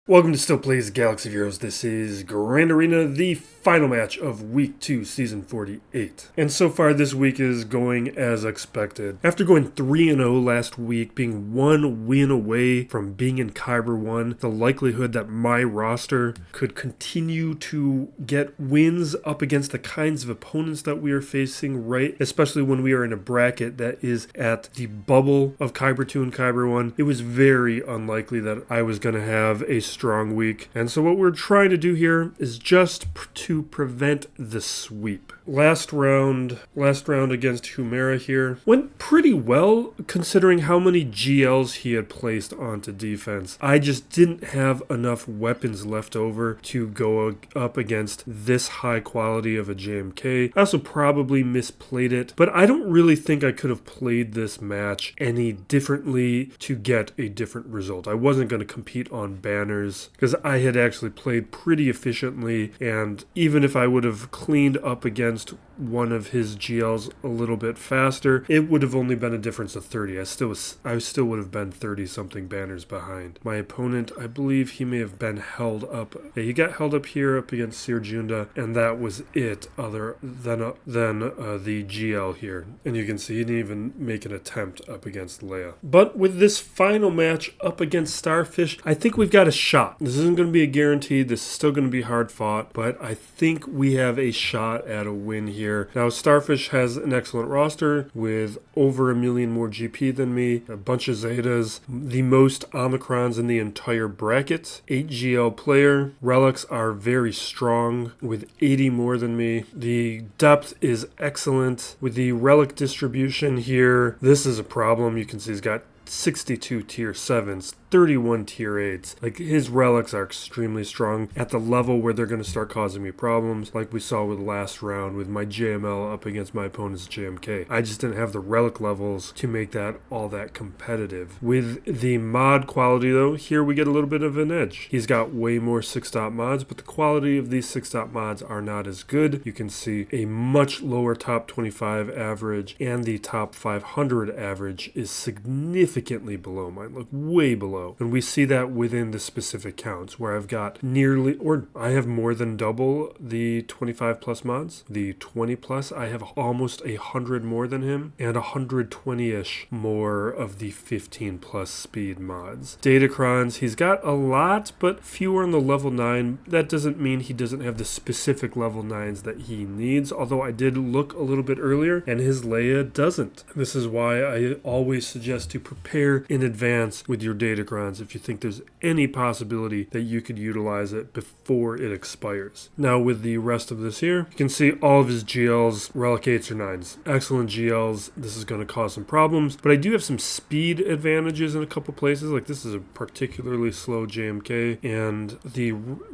Welcome to Still Plays Galaxy of Heroes. This is Grand Arena, the final match of Week 2, Season 48. And so far this week is going as expected. After going 3-0 last week, being one win away from being in Kyber 1, the likelihood that my roster could continue to get wins up against the kinds of opponents that we are facing, right? Especially when we are in a bracket that is at the bubble of Kyber 2 and Kyber 1, it was very unlikely that I was going to have a strong week. And so what we're trying to do here is just to prevent the sweep. Last round against Humera here went pretty well considering how many GLs he had placed onto defense. I just didn't have enough weapons left over to go up against this high quality of a JMK. I also probably misplayed it, but I don't really think I could have played this match any differently to get a different result. I wasn't going to compete on banners because I had actually played pretty efficiently, and even if I would have cleaned up against one of his GLs a little bit faster, it would have only been a difference of 30. I still would have been 30 something banners behind. My opponent, I believe he may have been held up. Yeah, he got held up here up against Sir Junda, and that was it other than the GL here. And you can see he didn't even make an attempt up against Leia. But with this final match up against Starfish, I think we've got a shot. This isn't going to be a guarantee. This is still going to be hard fought, but I think we have a shot at a win here. Now, Starfish has an excellent roster with over 1 million more GP than me, a bunch of Zetas, the most Omicrons in the entire bracket, 8 GL player. Relics are very strong with 80 more than me. The depth is excellent. With the relic distribution here, this is a problem. You can see he's got 62 tier 7s, 31 tier 8s. Like, his relics are extremely strong at the level where they're going to start causing me problems, like we saw with last round with my JML up against my opponent's JMK. I just didn't have the relic levels to make that all that competitive. With the mod quality though, here we get a little bit of an edge. He's got way more 6-dot mods, but the quality of these 6-dot mods are not as good. You can see a much lower top 25 average, and the top 500 average is significantly below mine, like way below. And we see that within the specific counts where I've got I have more than double the 25 plus mods. The 20 plus, I have almost 100 more than him, and 120-ish more of the 15 plus speed mods. Datacrons, he's got a lot, but fewer on the level 9. That doesn't mean he doesn't have the specific level 9s that he needs, although I did look a little bit earlier, and his Leia doesn't. This is why I always suggest to prepare in advance with your Datacrons if you think there's any possibility that you could utilize it before it expires. Now with the rest of this here, you can see all of his GLs, relic 8s or 9s. Excellent GLs. This is going to cause some problems, but I do have some speed advantages in a couple places. Like, this is a particularly slow JMK, and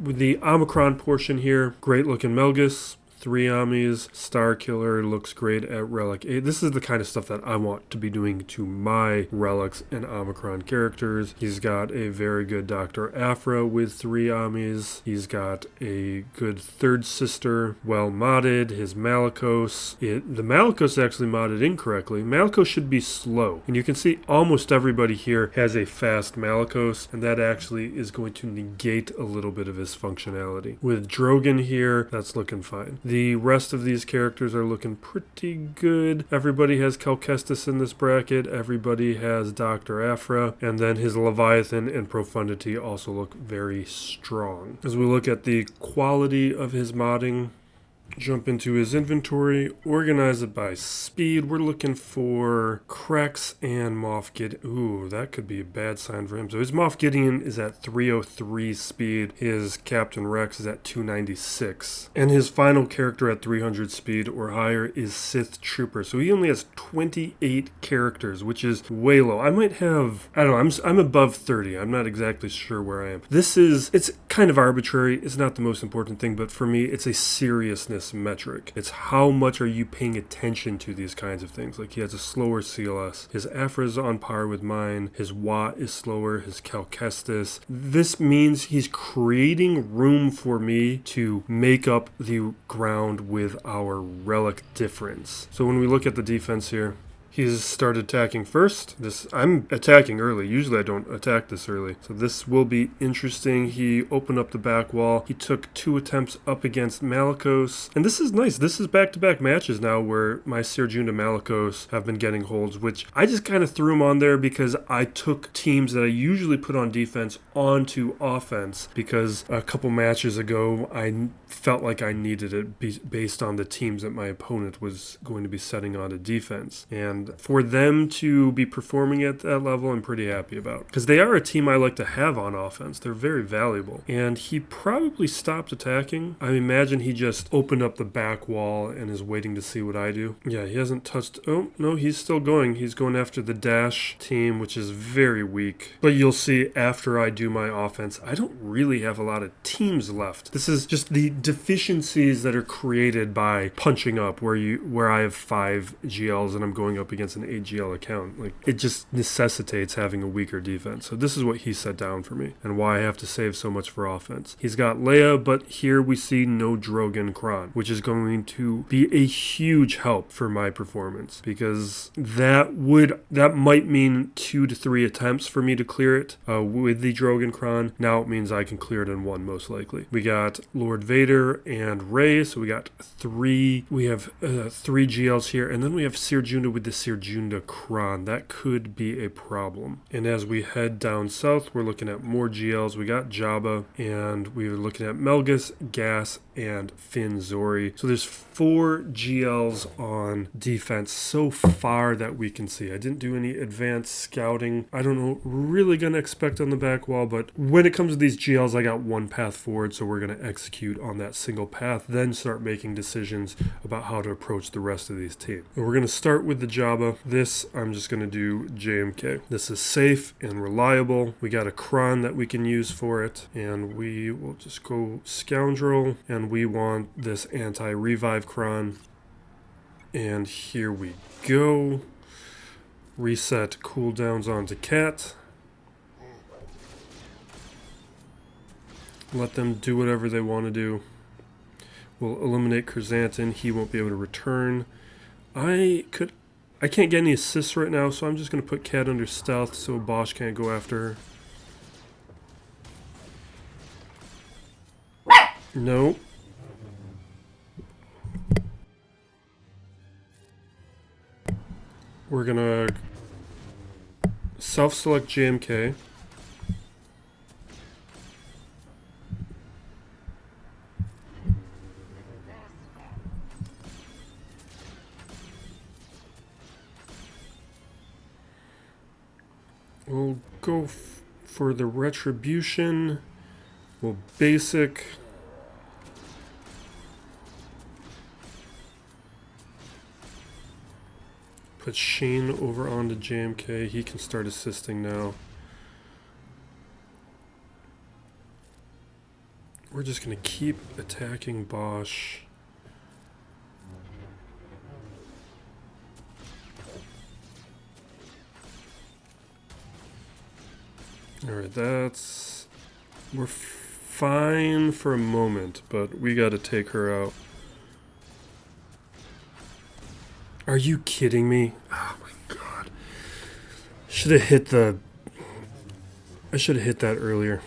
with the Omicron portion here, great looking Malgus. 3 Amis, Starkiller looks great at Relic 8. This is the kind of stuff that I want to be doing to my Relics and Omicron characters. He's got a very good Dr. Aphra with 3 Amis. He's got a good third sister, well modded. His Malicos. The Malicos is actually modded incorrectly. Malicos should be slow. And you can see almost everybody here has a fast Malicos, and that actually is going to negate a little bit of his functionality. With Drogon here, that's looking fine. The rest of these characters are looking pretty good. Everybody has Calcestis in this bracket. Everybody has Dr. Aphra. And then his Leviathan and Profundity also look very strong. As we look at the quality of his modding, jump into his inventory, organize it by speed. We're looking for CRex and Moff Gideon. Ooh, that could be a bad sign for him. So his Moff Gideon is at 303 speed. His Captain Rex is at 296. And his final character at 300 speed or higher is Sith Trooper. So he only has 28 characters, which is way low. I might have, I don't know, I'm above 30. I'm not exactly sure where I am. It's kind of arbitrary. It's not the most important thing, but for me, it's a seriousness metric. It's how much are you paying attention to these kinds of things. Like, he has a slower CLS. His Aphra is on par with mine. His Watt is slower. His Calcestis. This means he's creating room for me to make up the ground with our relic difference. So when we look at the defense here, He's started attacking first. I'm attacking early. Usually I don't attack this early. So this will be interesting. He opened up the back wall. He took 2 attempts up against Malicos. And this is nice. This is back-to-back matches now where my Serjunda Malicos have been getting holds, which I just kind of threw them on there because I took teams that I usually put on defense onto offense, because a couple matches ago I felt like I needed it based on the teams that my opponent was going to be setting onto defense. And for them to be performing at that level, I'm pretty happy about, because they are a team I like to have on offense. They're very valuable. And he probably stopped attacking. I imagine he just opened up the back wall and is waiting to see what I do. Yeah, he hasn't touched... Oh, no, he's still going. He's going after the dash team, which is very weak. But you'll see after I do my offense, I don't really have a lot of teams left. This is just the deficiencies that are created by punching up, where I have 5 GLs and I'm going up against an 8 GL account. Like, it just necessitates having a weaker defense. So this is what he set down for me and why I have to save so much for offense. He's got Leia, but here we see no Drogon Kron, which is going to be a huge help for my performance, because that might mean 2 to 3 attempts for me to clear it with the Drogon Kron. Now it means I can clear it in 1 most likely. We got Lord Vader and Rey, so we got 3. We have 3 GLs here, and then we have Serjunda with the Serjunda Kron. That could be a problem. And as we head down south, we're looking at more GLs. We got Jabba, and we're looking at Malgus, Gas, and Finn Zorii. So there's 4 GLs on defense so far that we can see. I didn't do any advanced scouting. I don't know, really going to expect on the back wall, but when it comes to these GLs, I got 1 path forward, so we're going to execute on that single path, then start making decisions about how to approach the rest of these teams. And we're going to start with the Jabba. This, I'm just going to do JMK. This is safe and reliable. We got a Kron that we can use for it, and we will just go Scoundrel, and we want this anti-revive Kron. And here we go. Reset cooldowns onto Cat. Let them do whatever they want to do. We'll eliminate Krrsantan. He won't be able to return. I can't get any assists right now, so I'm just going to put Cat under stealth so Bosch can't go after her. No. We're going to self-select JMK. We'll go for the Retribution. We'll basic. Put Sheen over onto JMK. He can start assisting now. We're just going to keep attacking Bosch. Alright, we're fine for a moment, but we gotta take her out. Are you kidding me? Oh my god. I should have hit that earlier.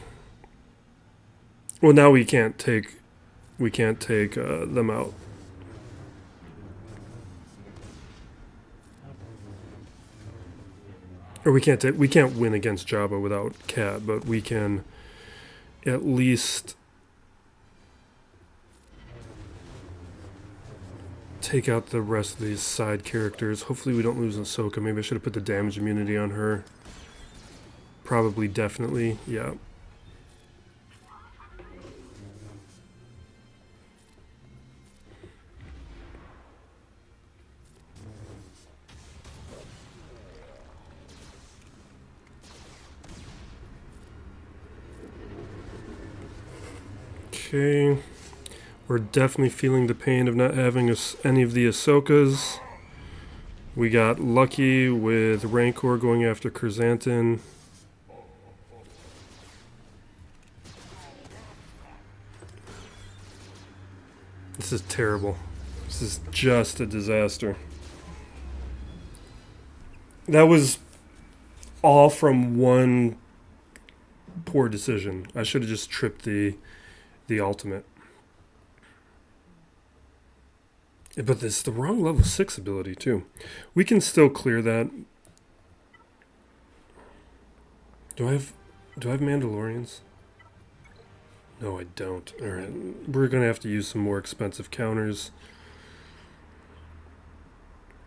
Well, now we can't take them out. Or we can't win against Jabba without Cat, but we can at least take out the rest of these side characters. Hopefully we don't lose Ahsoka. Maybe I should have put the damage immunity on her. Probably, definitely, yeah. Okay, we're definitely feeling the pain of not having any of the Ahsokas. We got lucky with Rancor going after Krrsantan. This is terrible. This is just a disaster. That was all from one poor decision. I should have just tripped the ultimate. But this is the wrong level 6 ability too. We can still clear that. Do I have Mandalorians? No, I don't. Alright. We're gonna have to use some more expensive counters.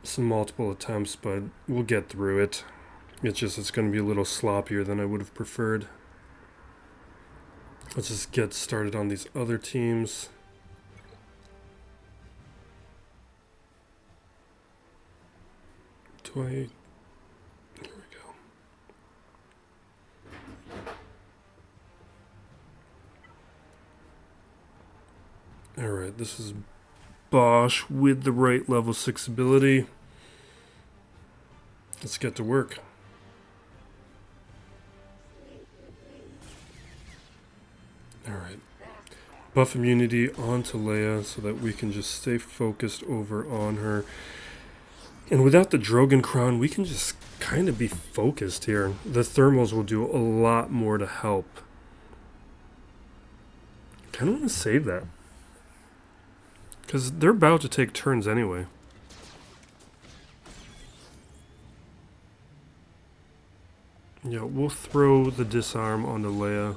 Some multiple attempts, but we'll get through it. It's gonna be a little sloppier than I would have preferred. Let's just get started on these other teams. Here we go. Alright, this is Bosch with the right level 6 ability. Let's get to work. Alright. Buff immunity onto Leia so that we can just stay focused over on her. And without the Drogon crown, we can just kind of be focused here. The thermals will do a lot more to help. Kind of want to save that. Because they're about to take turns anyway. Yeah, we'll throw the disarm onto Leia.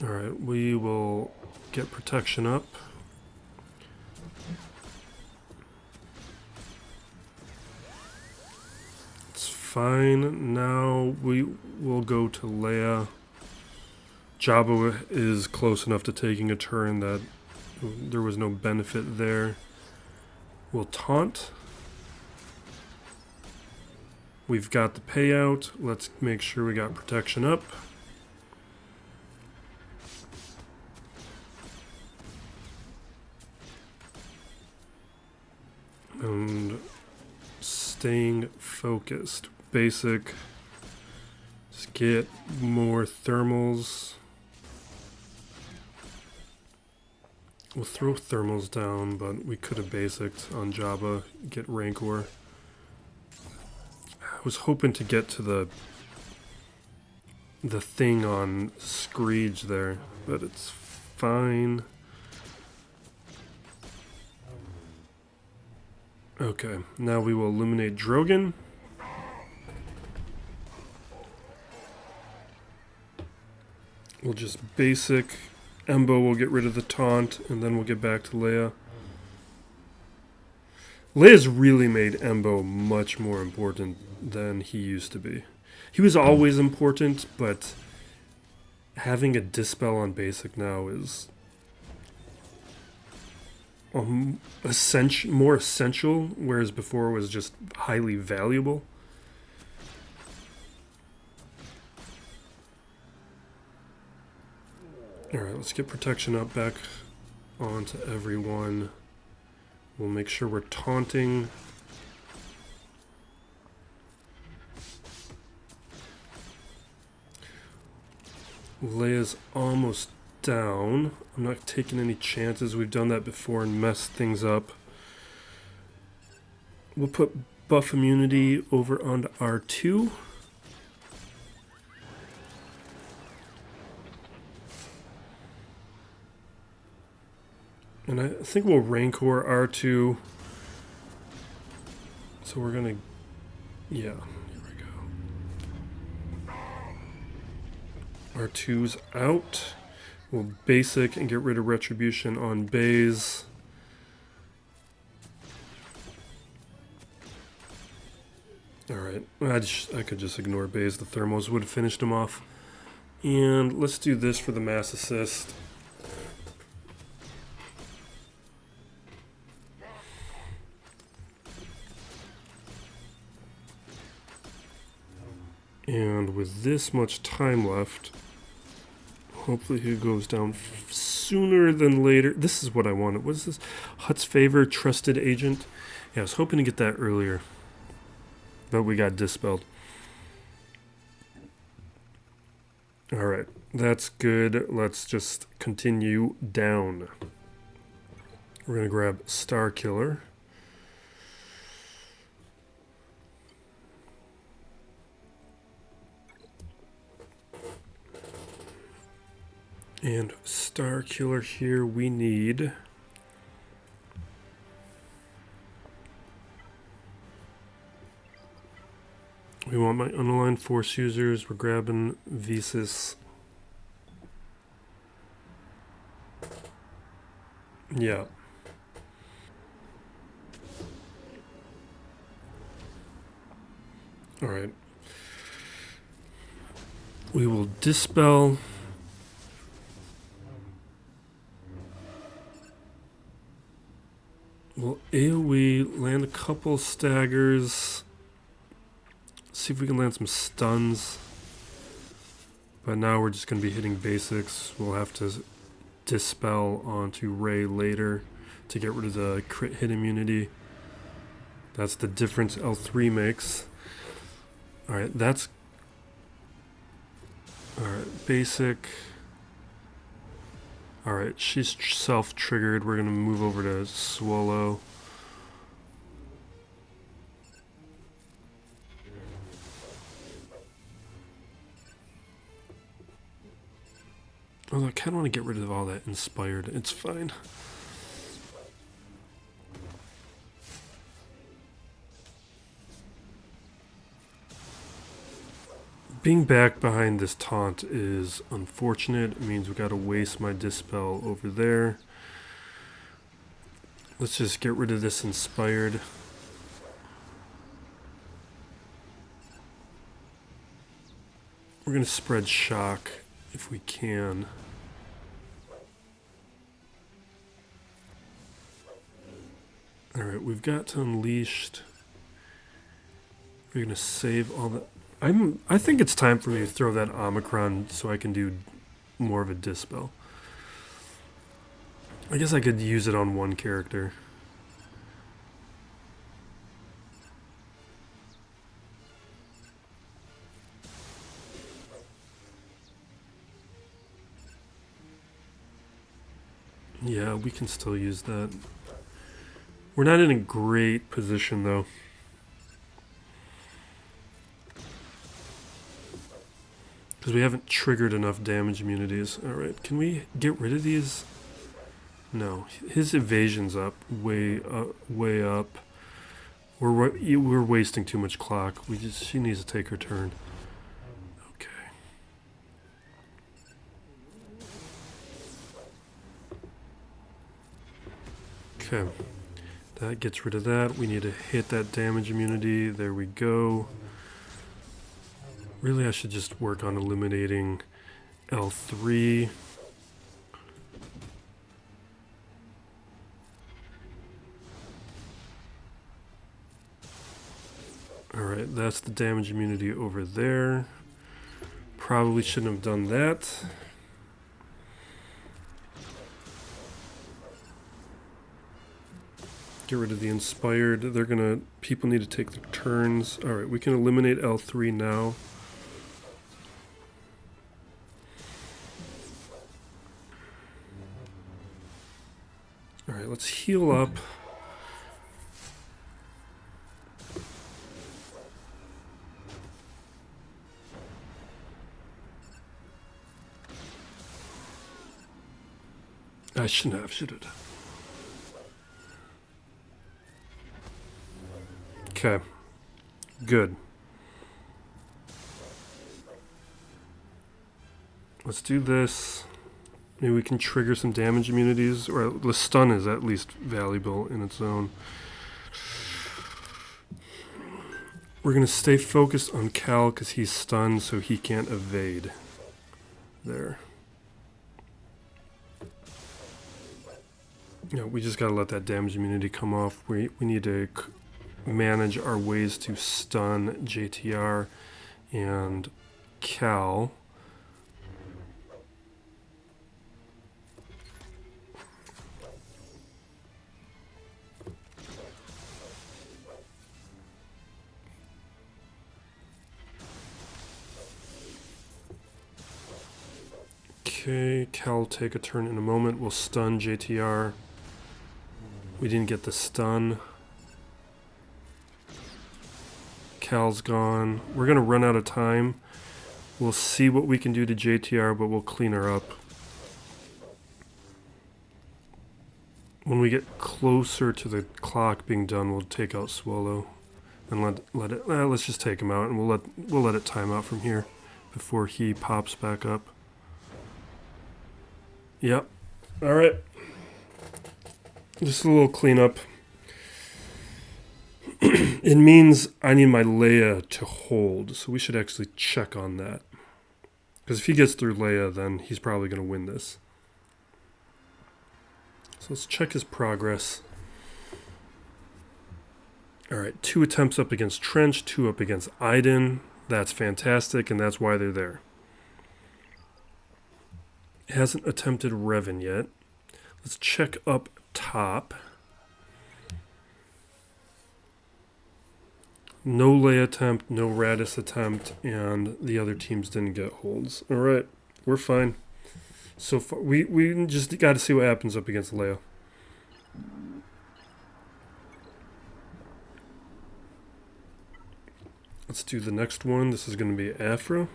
Alright, we will get protection up. It's fine. Now we will go to Leia. Jabba is close enough to taking a turn that there was no benefit there. We'll taunt. We've got the payout. Let's make sure we got protection up. And staying focused. Basic. Just get more thermals. We'll throw thermals down, but we could have basicked on Jabba. Get Rancor. I was hoping to get to the thing on Screech there, but it's fine. Okay, now we will eliminate Drogon. We'll just basic. Embo will get rid of the taunt, and then we'll get back to Leia. Leia's really made Embo much more important than he used to be. He was always important, but having a dispel on basic now is more essential, whereas before it was just highly valuable. Alright, let's get protection up back onto everyone. We'll make sure we're taunting. Leia's almost down. I'm not taking any chances. We've done that before and messed things up. We'll put buff immunity over onto R2. And I think we'll Rancor R2. So we're gonna, yeah, here we go. R2's out. We'll basic and get rid of Retribution on Baze. Alright, I could just ignore Baze. The thermals would have finished him off. And let's do this for the mass assist. And with this much time left, hopefully he goes down sooner than later. This is what I wanted. What is this? Hut's Favor, Trusted Agent. Yeah, I was hoping to get that earlier, but we got dispelled. Alright, that's good. Let's just continue down. We're going to grab Starkiller. And Starkiller here, we need... We want my unaligned force users. We're grabbing Veers. Yeah. Alright. We will dispel. We'll AoE, land a couple staggers. See if we can land some stuns. But now we're just going to be hitting basics. We'll have to dispel onto Rey later to get rid of the crit hit immunity. That's the difference L3 makes. Alright, that's... Alright, basic. Alright, she's self-triggered. We're going to move over to Swolo. Although I kind of want to get rid of all that inspired. It's fine. Being back behind this taunt is unfortunate. It means we got to waste my dispel over there. Let's just get rid of this inspired. We're going to spread shock if we can. Alright, we've got to unleashed. We're going to save all the... I think it's time for me to throw that Omicron so I can do more of a dispel. I guess I could use it on one character. Yeah, we can still use that. We're not in a great position though. Because we haven't triggered enough damage immunities. Alright, can we get rid of these? No. His evasion's up. Way up. We're wasting too much clock. She needs to take her turn. Okay. Okay. That gets rid of that. We need to hit that damage immunity. There we go. Really, I should just work on eliminating L3. Alright, that's the damage immunity over there. Probably shouldn't have done that. Get rid of the inspired. People need to take their turns. Alright, we can eliminate L3 now. Alright, let's heal up. I shouldn't have, should have. Okay. Good. Let's do this. Maybe we can trigger some damage immunities, or the stun is at least valuable in its own. We're going to stay focused on Cal because he's stunned, so he can't evade. There. Yeah, we just got to let that damage immunity come off. We need to manage our ways to stun JTR and Cal. Okay, Cal will take a turn in a moment. We'll stun JTR. We didn't get the stun. Cal's gone. We're going to run out of time. We'll see what we can do to JTR, but we'll clean her up. When we get closer to the clock being done, we'll take out Swolo and let it. Let's just take him out, and we'll let it time out from here before he pops back up. Yep. All right. Just a little cleanup. It means I need my Leia to hold, so we should actually check on that. Because if he gets through Leia, then he's probably going to win this. So let's check his progress. Alright, 2 attempts up against Trench, 2 up against Iden. That's fantastic, and that's why they're there. Hasn't attempted Revan yet. Let's check up top. No Leia attempt, no Raddus attempt, and the other teams didn't get holds. Alright, we're fine. So far, we just got to see what happens up against Leia. Let's do the next one. This is going to be Aphra.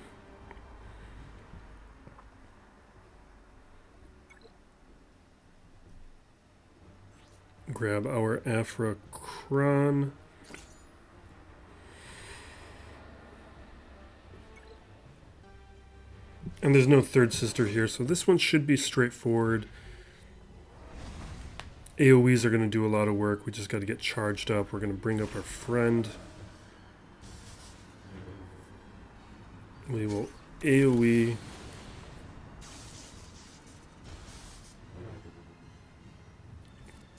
Grab our Aphra Kron. And there's no third sister here, so this one should be straightforward. AoEs are going to do a lot of work. We just got to get charged up. We're going to bring up our friend. We will AoE.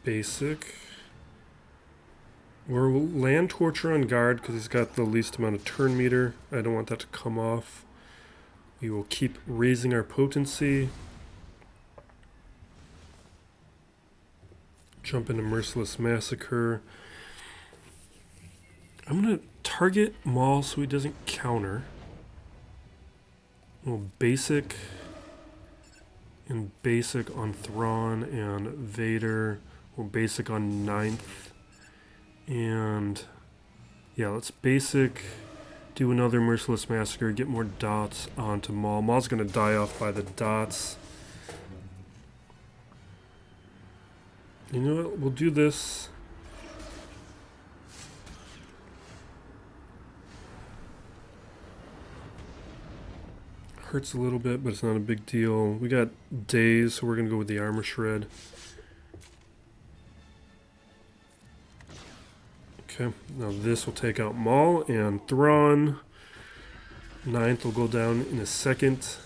Basic. We'll land Torture on guard because he's got the least amount of turn meter. I don't want that to come off. We will keep raising our potency. Jump into Merciless Massacre. I'm going to target Maul so he doesn't counter. We'll basic and basic on Thrawn and Vader. We'll basic on 9th. And yeah, let's basic. Do another Merciless Massacre, get more dots onto Maul. Maul's going to die off by the dots. You know what? We'll do this. Hurts a little bit, but it's not a big deal. We got days, so we're going to go with the Armor Shred. Okay, now this will take out Maul and Thrawn. 9th will go down in a second.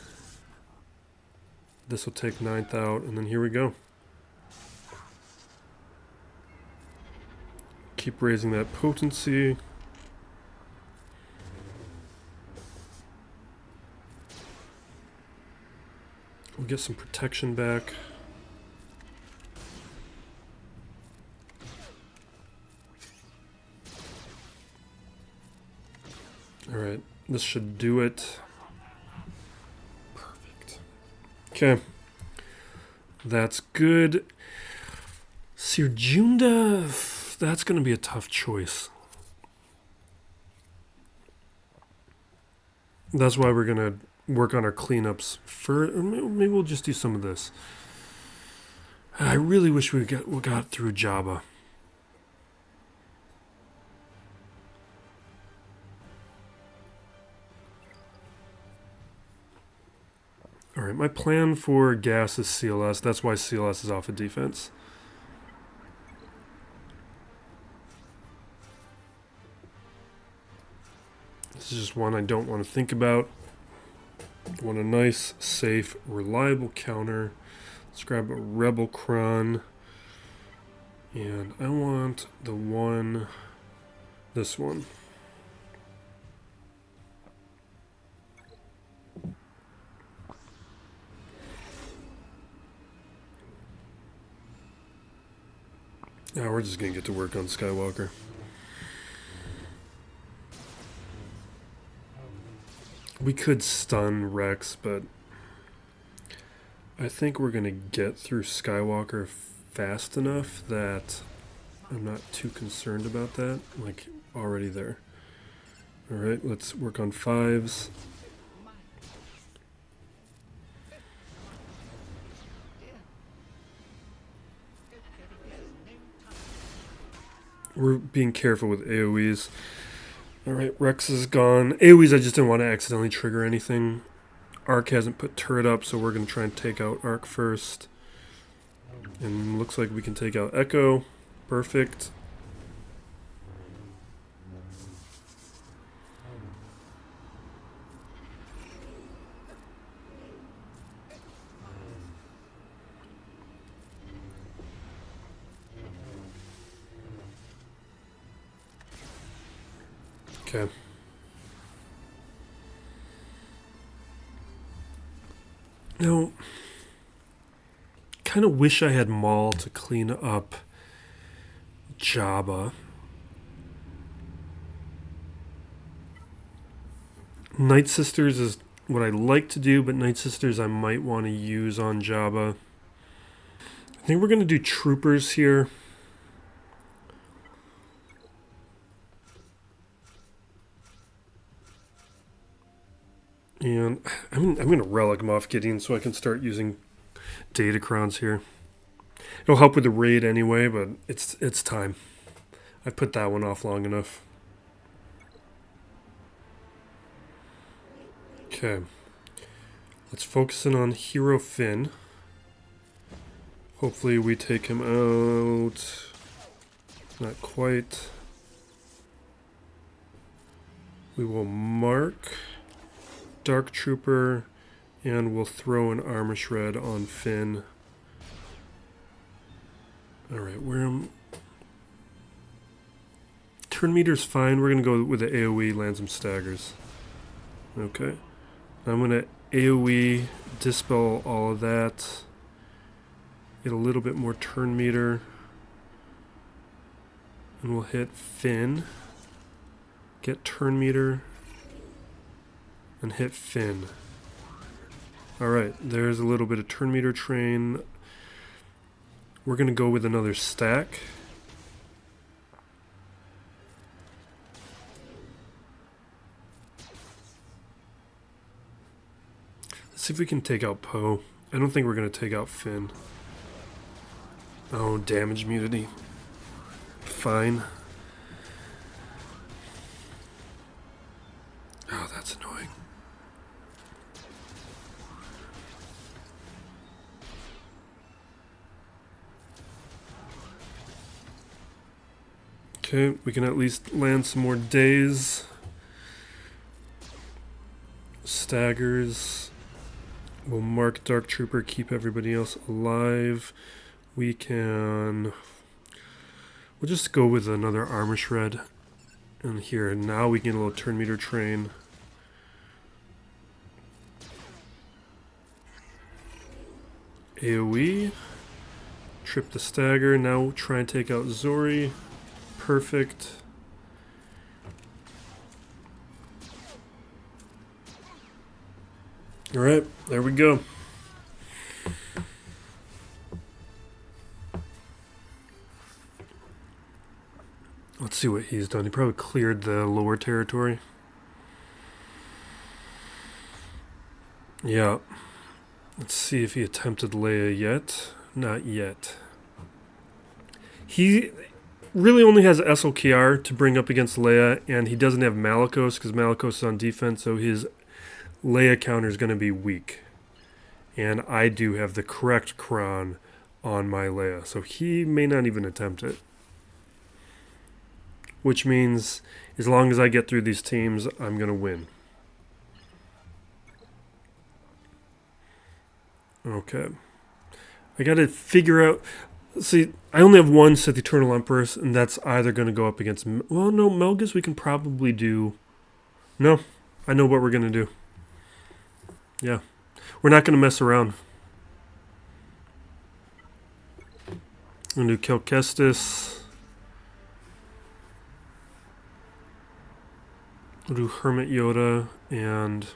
This will take 9th out, and then here we go. Keep raising that potency. We'll get some protection back. Alright, this should do it. Perfect. Okay. That's good. Sirjunda, that's going to be a tough choice. That's why we're going to work on our cleanups first. Or maybe we'll just do some of this. I really wish we got through Jabba. Alright, my plan for gas is CLS. That's why CLS is off of defense. This is just one I don't want to think about. I want a nice, safe, reliable counter. Let's grab a Rebel Kron. And I want the one, this one. Now we're just going to get to work on Skywalker. We could stun Rex, but I think we're going to get through Skywalker fast enough that I'm not too concerned about that. Like, already there. Alright, let's work on 5s. We're being careful with AoEs. Alright, Rex is gone. AoEs, I just didn't want to accidentally trigger anything. Arc hasn't put turret up, so we're going to try and take out Arc first. And looks like we can take out Echo. Perfect. Okay. Now, kind of wish I had Maul to clean up Jabba. Night Sisters is what I like to do, but Night Sisters I might want to use on Jabba. I think we're going to do Troopers here. And I'm going to Relic Moff Gideon so I can start using Datacrons here. It'll help with the raid anyway, but it's time. I put that one off long enough. Okay. Let's focus in on Hero Finn. Hopefully we take him out. Not quite. We will mark Dark Trooper, and we'll throw an Armor Shred on Finn. Alright, turn meter's fine. We're going to go with the AoE, land some staggers. Okay. I'm going to AoE, dispel all of that. Get a little bit more turn meter. And we'll hit Finn. Get turn meter. And hit Finn. Alright, there's a little bit of turn meter train. We're going to go with another stack. Let's see if we can take out Poe. I don't think we're going to take out Finn. Oh, damage immunity. Fine. Oh, that's annoying. Okay, we can at least land some more days. Staggers. We'll mark Dark Trooper, keep everybody else alive. We'll just go with another Armor Shred. And here, now we can get a little turn meter train. AoE. Trip the stagger. Now try and take out Zorii. Perfect. Alright, there we go. Let's see what he's done. He probably cleared the lower territory. Yeah. Let's see if he attempted Leia yet. Not yet. He really only has SLKR to bring up against Leia, and he doesn't have Malicos because Malicos is on defense, so his Leia counter is going to be weak. And I do have the correct cron on my Leia, so he may not even attempt it. Which means, as long as I get through these teams, I'm going to win. Okay. I got to figure out... See, I only have one Sith Eternal Empress, and that's either going to go up against... Well, no, Malgus we can probably do... No, I know what we're going to do. Yeah. We're not going to mess around. I'm going to do Kel Kestis. We'll do Hermit Yoda, and...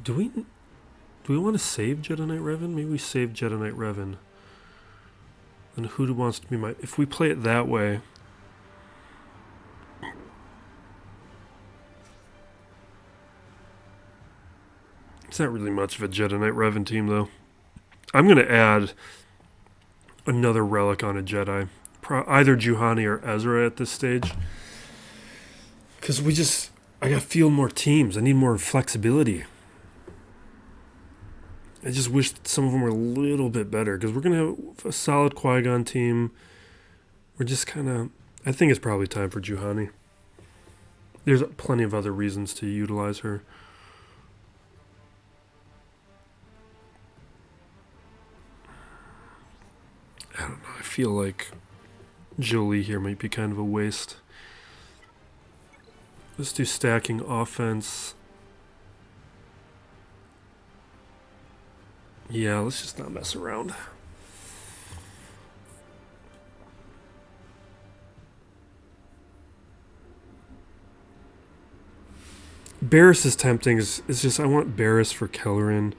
Do we want to save Jedi Knight Revan? Maybe we save Jedi Knight Revan. And who wants to be my... If we play it that way... It's not really much of a Jedi Knight Revan team, though. I'm going to add another relic on a Jedi. Either Juhani or Ezra at this stage. Because we just... I got to field more teams. I need more flexibility. I just wish some of them were a little bit better. Because we're going to have a solid Qui-Gon team. We're just kind of... I think it's probably time for Juhani. There's plenty of other reasons to utilize her. I don't know. I feel like Jolie here might be kind of a waste. Let's do stacking offense. Yeah, let's just not mess around. Barriss is tempting. It's just I want Barriss for Kelleran.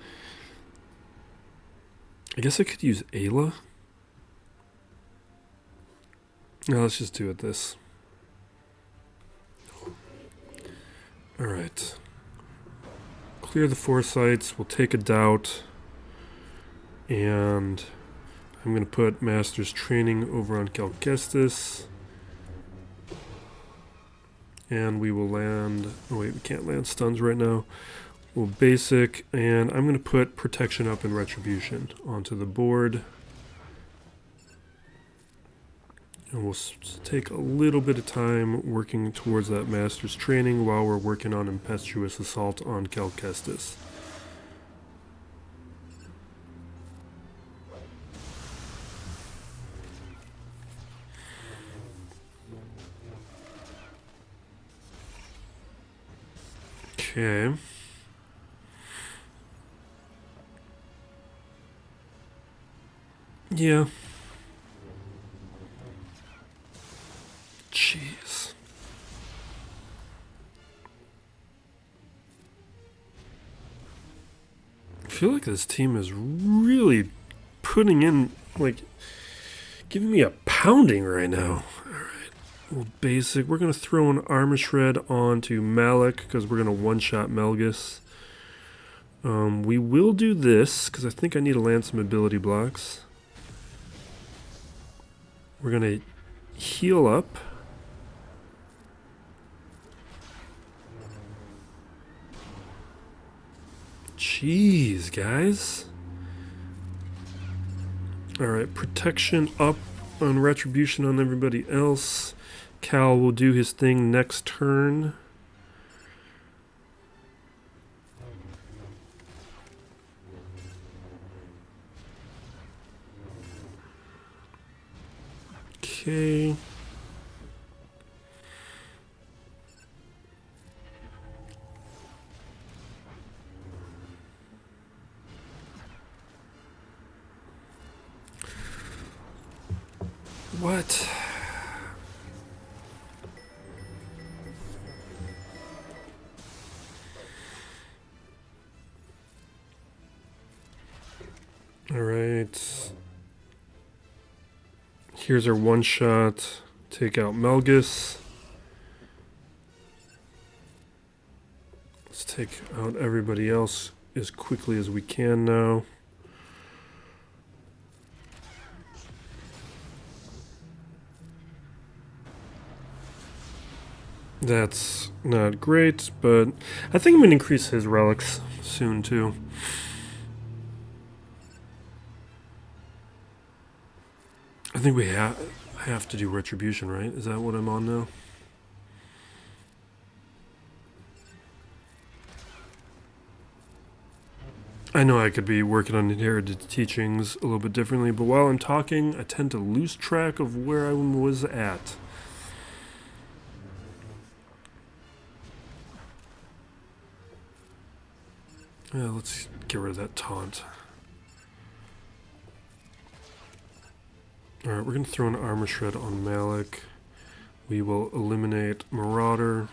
I guess I could use Ayla. No, let's just do it this. Alright. Clear the foresights. We'll take a doubt. And I'm going to put Master's Training over on Cal Kestis. And we will land... Oh wait, we can't land stuns right now. We'll basic. And I'm going to put Protection up and Retribution onto the board. And we'll take a little bit of time working towards that Master's Training while we're working on Impetuous Assault on Cal Kestis. Okay. Yeah. Jeez. I feel like this team is really putting in, like, giving me a pounding right now. Alright. Well, basic. We're going to throw an Armor Shred onto Malak because we're going to one-shot Malgus. We will do this because I think I need to land some ability blocks. We're going to heal up. Jeez, guys. Alright, protection up on retribution on everybody else. Cal will do his thing next turn. Okay. What? All right. Here's our one shot. Take out Malgus. Let's take out everybody else as quickly as we can now. That's not great, but I think I'm going to increase his relics soon too. I think we have to do retribution, right? Is that what I'm on now? I know I could be working on inherited teachings a little bit differently, but while I'm talking, I tend to lose track of where I was at. Yeah, let's get rid of that taunt. Alright, we're going to throw an Armor Shred on Malak. We will eliminate Marauder.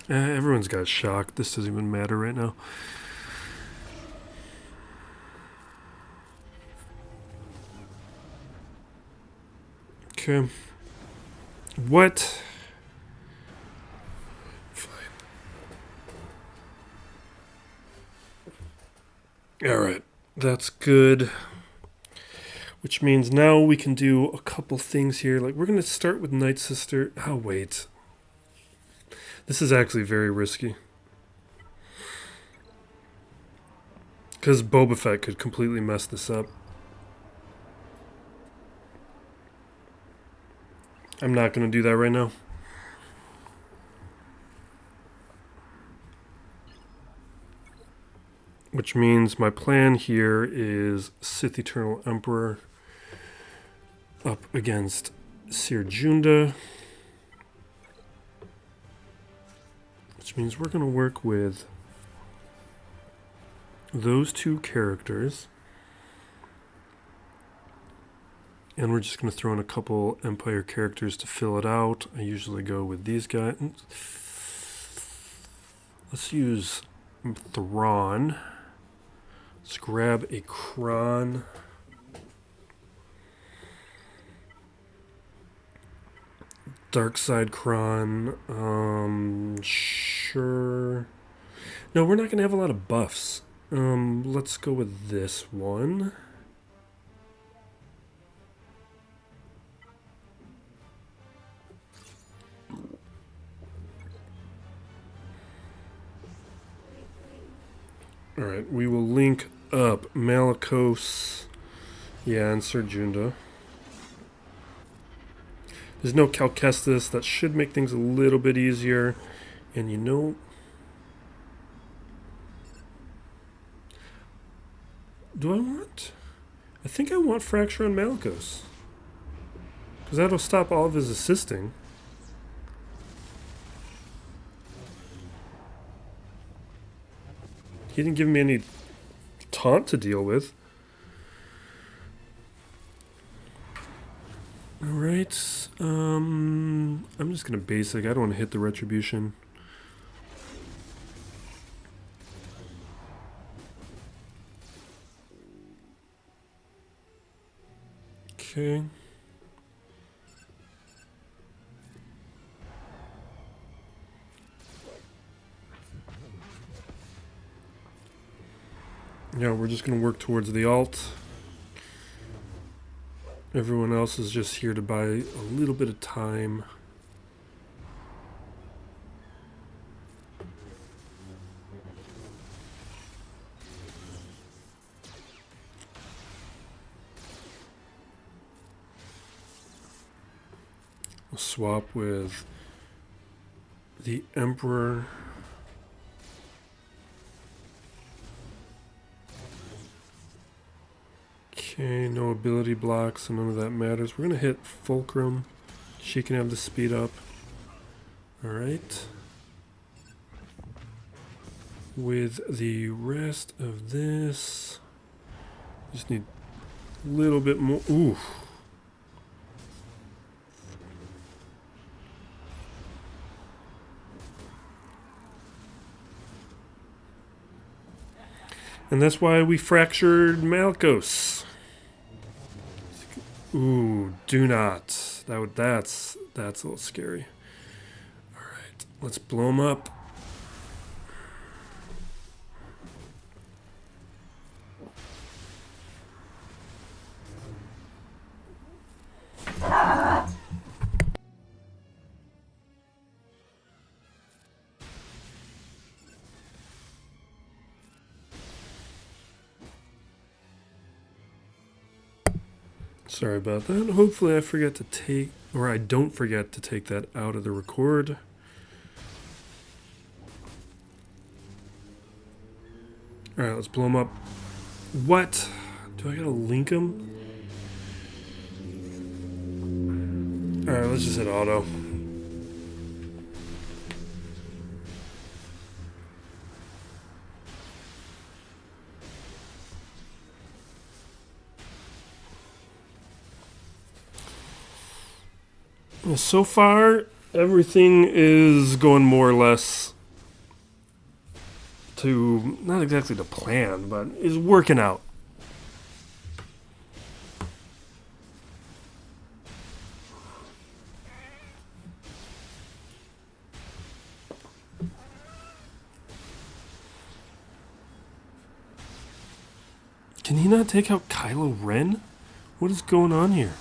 Everyone's got shock. This doesn't even matter right now. Okay. What? Fine. Alright. That's good. Which means now we can do a couple things here. Like, we're going to start with Night Sister. Oh, wait. This is actually very risky. Because Boba Fett could completely mess this up. I'm not going to do that right now. Which means my plan here is Sith Eternal Emperor up against Sir Junda. Which means we're going to work with those two characters. And we're just going to throw in a couple Empire characters to fill it out. I usually go with these guys. Let's use Thrawn. Let's grab a Kron. Dark Side Kron. Sure. No, we're not going to have a lot of buffs. Let's go with this one. Alright, we will link up Malicos, and Sir Junda. There's no Cal Kestis. That should make things a little bit easier. And you know... Do I want... I think I want Fracture on Malicos. Because that'll stop all of his assisting. He didn't give me any taunt to deal with. Alright. I'm just going to basic. I don't want to hit the Retribution. Okay. Yeah, we're just going to work towards the alt. Everyone else is just here to buy a little bit of time. We'll swap with the Emperor. Okay, no ability blocks, so none of that matters. We're going to hit Fulcrum. She can have the speed up. Alright. With the rest of this, just need a little bit more. Ooh. And that's why we fractured Malicos. Ooh, do not. That's a little scary. All right, let's blow him up. Sorry about that. Hopefully I forget to take, or I don't forget to take that out of the record. Alright, let's blow him up. What? Do I gotta link him? Alright, let's just hit auto. Well, so far, everything is going more or less to, not exactly to plan, but is working out. Can he not take out Kylo Ren? What is going on here?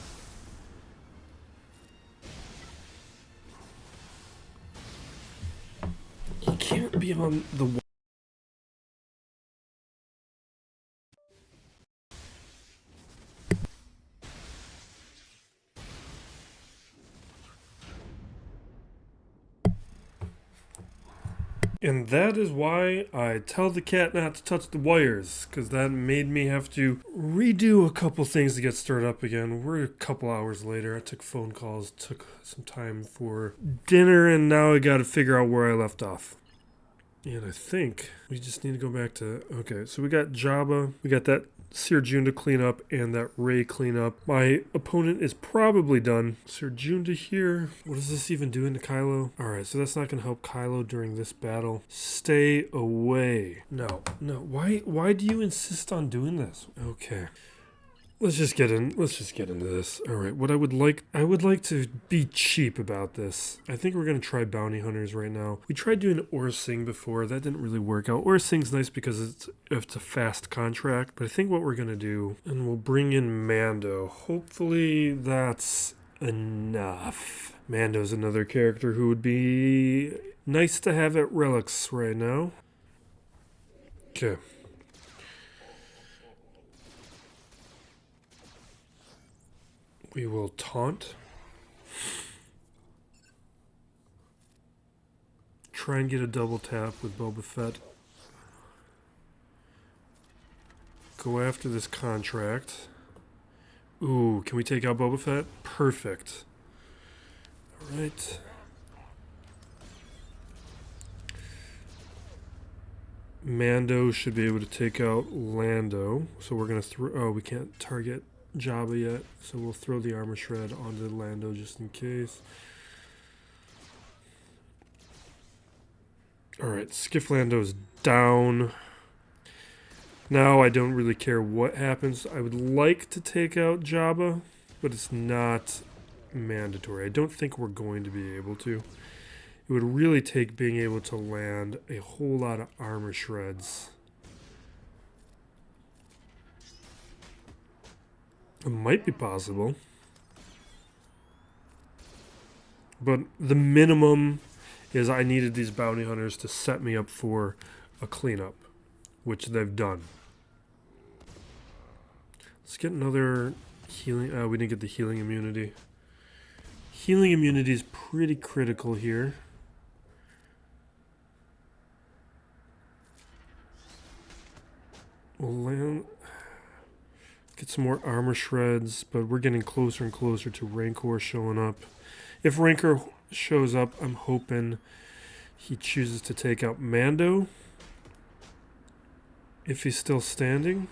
He can't be on the... And that is why I tell the cat not to touch the wires, because that made me have to redo a couple things to get started up again. We're a couple hours later. I took phone calls, took some time for dinner, and now I got to figure out where I left off. And I think we just need to go back to... Okay, so we got Jabba, we got that Ser Junda cleanup and that Rey cleanup. My opponent is probably done. Ser Junda here. What is this even doing to Kylo? Alright, so that's not going to help Kylo during this battle. Stay away. No. Why do you insist on doing this? Okay. Let's just get into this. All right, what I would like to be cheap about this. I think we're going to try bounty hunters right now. We tried doing Aura Singh before. That didn't really work out. Aura Singh's nice because it's a fast contract, but I think what we're going to do, and we'll bring in Mando. Hopefully that's enough. Mando's another character who would be nice to have at Relics right now. Okay. We will taunt. Try and get a double tap with Boba Fett. Go after this contract. Ooh, can we take out Boba Fett? Perfect. Alright. Mando should be able to take out Lando. So we're going to throw... Oh, we can't target Jabba yet, so we'll throw the armor shred onto Lando just in case. Alright, Skiff Lando's down. Now I don't really care what happens. I would like to take out Jabba, but it's not mandatory. I don't think we're going to be able to. It would really take being able to land a whole lot of armor shreds. It might be possible. But the minimum is I needed these bounty hunters to set me up for a cleanup, which they've done. Let's get another healing. We didn't get the healing immunity. Healing immunity is pretty critical here. We'll land... Get some more armor shreds, but we're getting closer and closer to Rancor showing up. If Rancor shows up, I'm hoping he chooses to take out Mando. If he's still standing.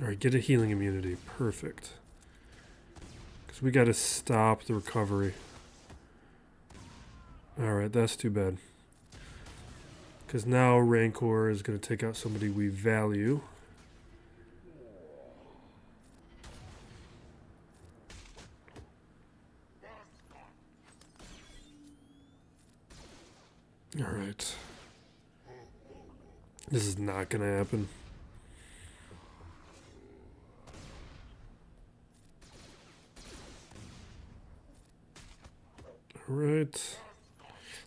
Alright, get a healing immunity. Perfect. Because we got to stop the recovery. Alright, that's too bad. Because now Rancor is going to take out somebody we value. Alright. This is not going to happen. Alright.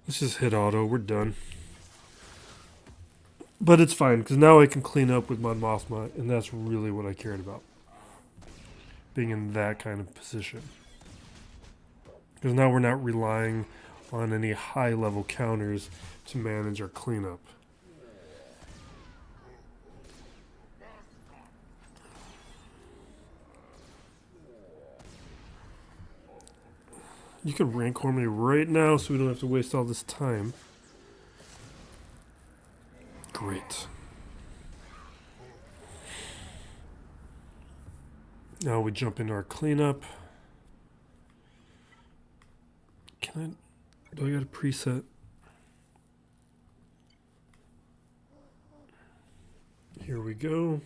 Let's just hit auto. We're done. But it's fine, because now I can clean up with Mon Mothma, and that's really what I cared about. Being in that kind of position. Because now we're not relying on any high-level counters to manage our cleanup. You can Rancor me right now so we don't have to waste all this time. Great. Now we jump into our cleanup. Can Do I got a preset? Here we go.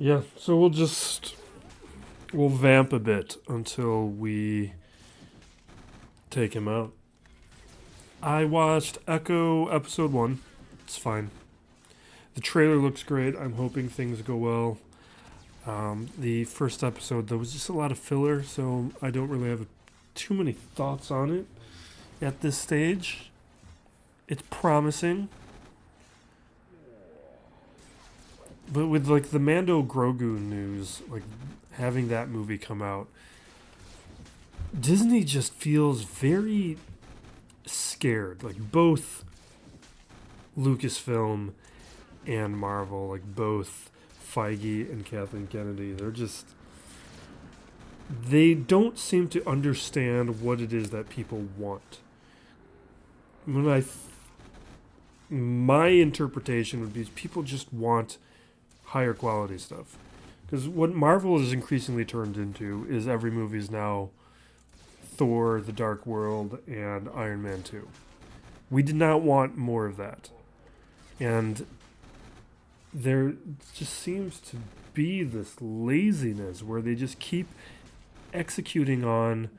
Yeah, so we'll vamp a bit until we take him out. I watched Echo episode 1. It's fine. The trailer looks great. I'm hoping things go well. The first episode, there was just a lot of filler, so I don't really have too many thoughts on it at this stage. It's promising. But with like the Mando Grogu news, like having that movie come out, Disney just feels very scared. Like both Lucasfilm and Marvel, like both Feige and Kathleen Kennedy, they don't seem to understand what it is that people want. My interpretation would be people just want higher quality stuff. Because what Marvel is increasingly turned into is every movie is now Thor, The Dark World, and Iron Man 2. We did not want more of that. And there just seems to be this laziness where they just keep executing on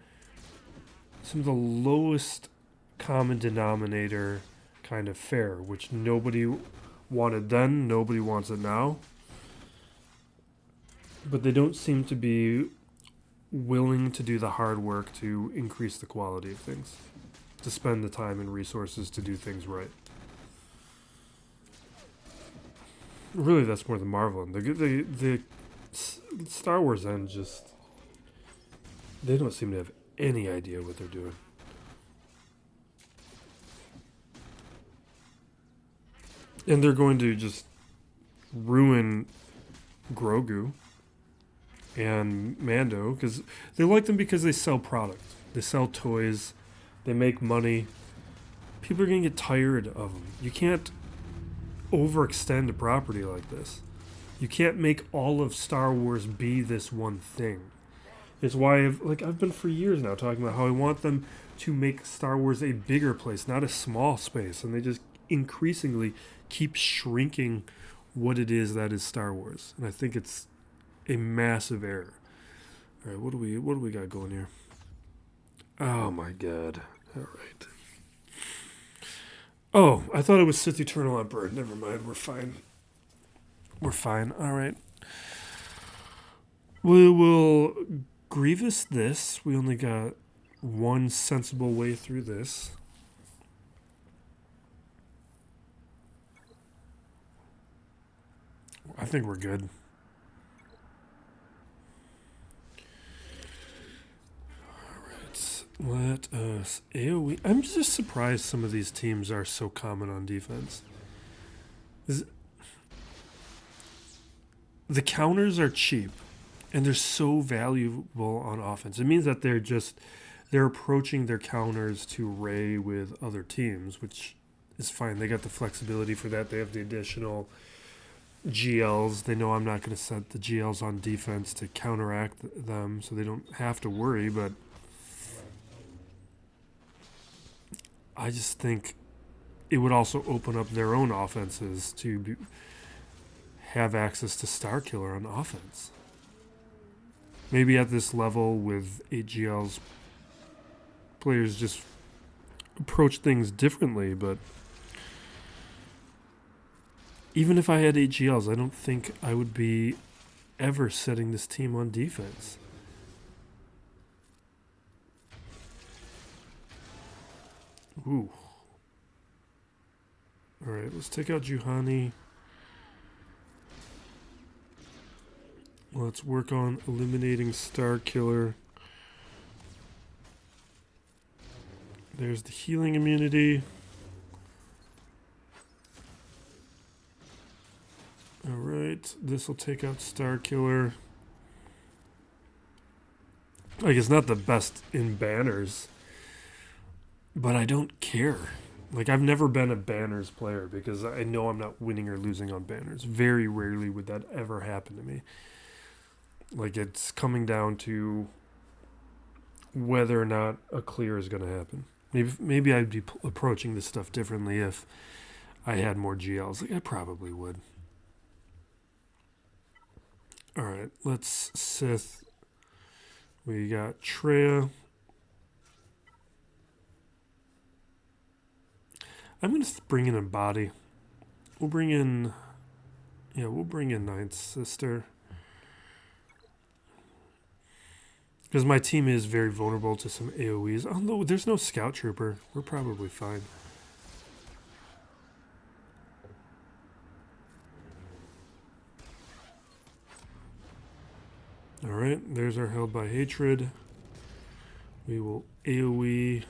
some of the lowest common denominator kind of fare, which nobody wanted then, nobody wants it now. But they don't seem to be willing to do the hard work to increase the quality of things, to spend the time and resources to do things right. Really, that's more than Marvel. The Star Wars end they don't seem to have any idea what they're doing. And they're going to just ruin Grogu and Mando, because they like them because they sell product. They sell toys. They make money. People are going to get tired of them. You can't overextend a property like this. You can't make all of Star Wars be this one thing. It's why I've been for years now talking about how I want them to make Star Wars a bigger place, not a small space, and they just increasingly keep shrinking what it is that is Star Wars. And I think it's a massive error. All right, what do we got going here? Oh my god. All right. Oh, I thought it was Sith Eternal on Bird. Never mind. We're fine. We're fine. All right. We will Grievous this. We only got one sensible way through this. I think we're good. Let us AoE. I'm just surprised some of these teams are so common on defense. The counters are cheap, and they're so valuable on offense. It means that they're approaching their counters to Ray with other teams, which is fine. They got the flexibility for that. They have the additional GLs. They know I'm not going to set the GLs on defense to counteract them, so they don't have to worry, but I just think it would also open up their own offenses to have access to Starkiller on offense. Maybe at this level with 8 GLs, players just approach things differently, but even if I had 8 GLs, I don't think I would be ever setting this team on defense. Ooh. Alright, let's take out Juhani. Let's work on eliminating Starkiller. There's the healing immunity. Alright, this will take out Starkiller. Like, it's not the best in banners, but I don't care. Like, I've never been a banners player because I know I'm not winning or losing on banners. Very rarely would that ever happen to me. Like, it's coming down to whether or not a clear is going to happen. Maybe I'd be approaching this stuff differently if I had more GLs. Like, I probably would. Alright, let's Sith. We got Traya. I'm going to bring in a body. We'll bring in... Yeah, we'll bring in Ninth Sister. Because my team is very vulnerable to some AoEs. Although there's no Scout Trooper. We're probably fine. Alright, there's our Held by Hatred. We will AoE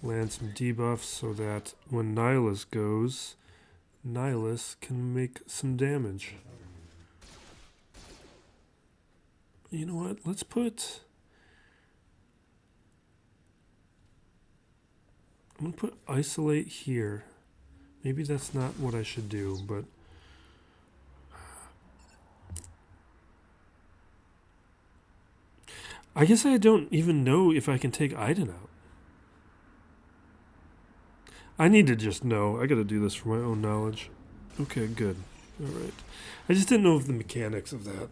land some debuffs so that when Nihilus goes, Nihilus can make some damage. You know what? Let's put... I'm going to put Isolate here. Maybe that's not what I should do, but... I guess I don't even know if I can take Iden out. I need to just know. I gotta do this for my own knowledge. Okay, good. Alright. I just didn't know of the mechanics of that.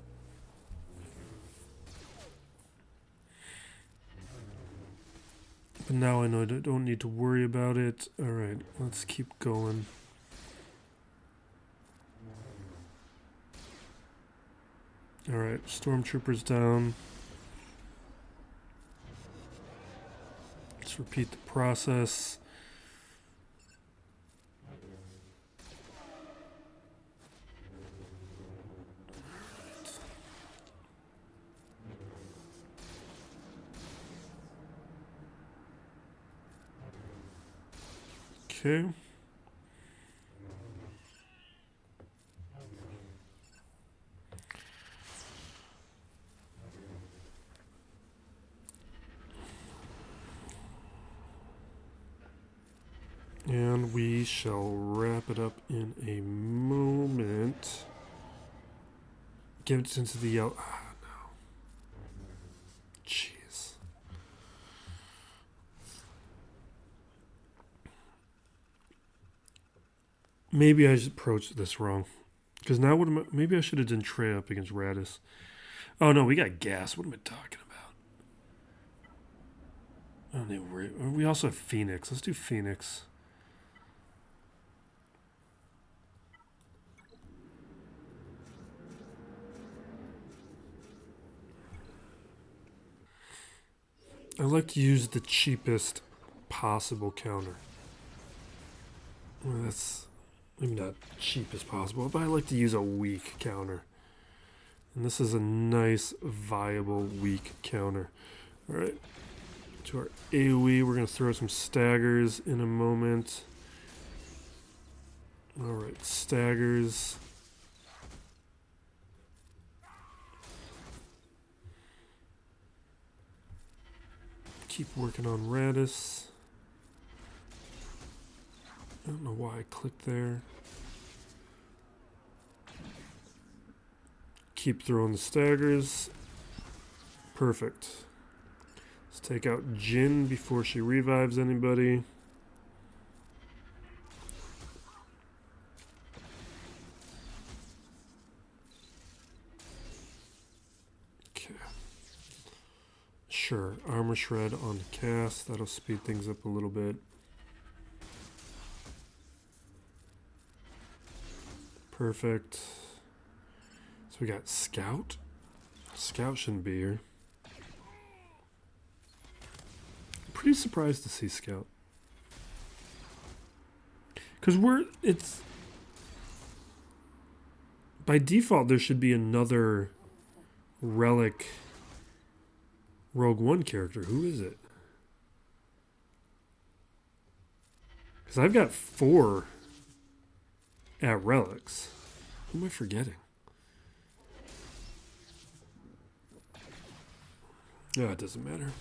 But now I know I don't need to worry about it. Alright, let's keep going. Alright, Stormtroopers down. Let's repeat the process. Okay. And we shall wrap it up in a moment. Get it into the yellow. Ah, no. Jeez. Maybe I just approached this wrong. Because now what am I... Maybe I should have done Traya up against Raddus. Oh no, we got gas. What am I talking about? Oh, we also have Phoenix. Let's do Phoenix. I like to use the cheapest possible counter. Well, that's maybe not cheap as possible, but I like to use a weak counter. And this is a nice, viable, weak counter. Alright. To our AoE, we're going to throw some staggers in a moment. Alright, staggers. Keep working on Raddus. I don't know why I clicked there. Keep throwing the staggers. Perfect. Let's take out Jin before she revives anybody. Okay. Sure, Armor Shred on the cast. That'll speed things up a little bit. Perfect. So we got Scout. Scout shouldn't be here. Pretty surprised to see Scout. Because it's... By default, there should be another Relic Rogue One character. Who is it? Because I've got 4 at Relics. Who am I forgetting? No, it doesn't matter.